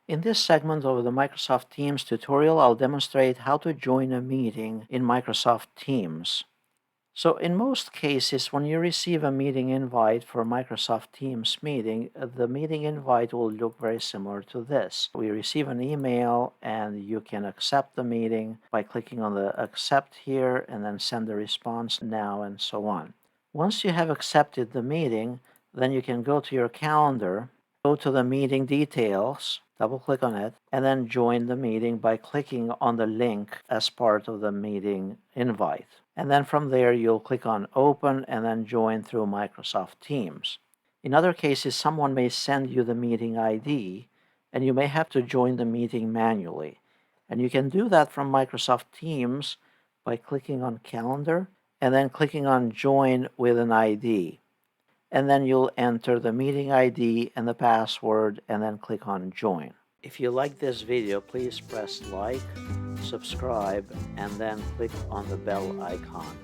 In this segment of the Microsoft Teams tutorial, I'll demonstrate how to join a meeting in Microsoft Teams. So in most cases, when you receive a meeting invite for a Microsoft Teams meeting, the meeting invite will look very similar to this. We receive an email and you can accept the meeting by clicking on the accept here and then send the response now and so on. Once you have accepted the meeting, then you can go to your calendar, go to the meeting details, double click on it, and then join the meeting by clicking on the link as part of the meeting invite. And then from there, you'll click on Open and then join through Microsoft Teams. In other cases, someone may send you the meeting ID, and you may have to join the meeting manually. And you can do that from Microsoft Teams by clicking on Calendar and then clicking on Join with an ID. And then you'll enter the meeting ID and the password and then click on Join. If you like this video, please press like, subscribe, and then click on the bell icon.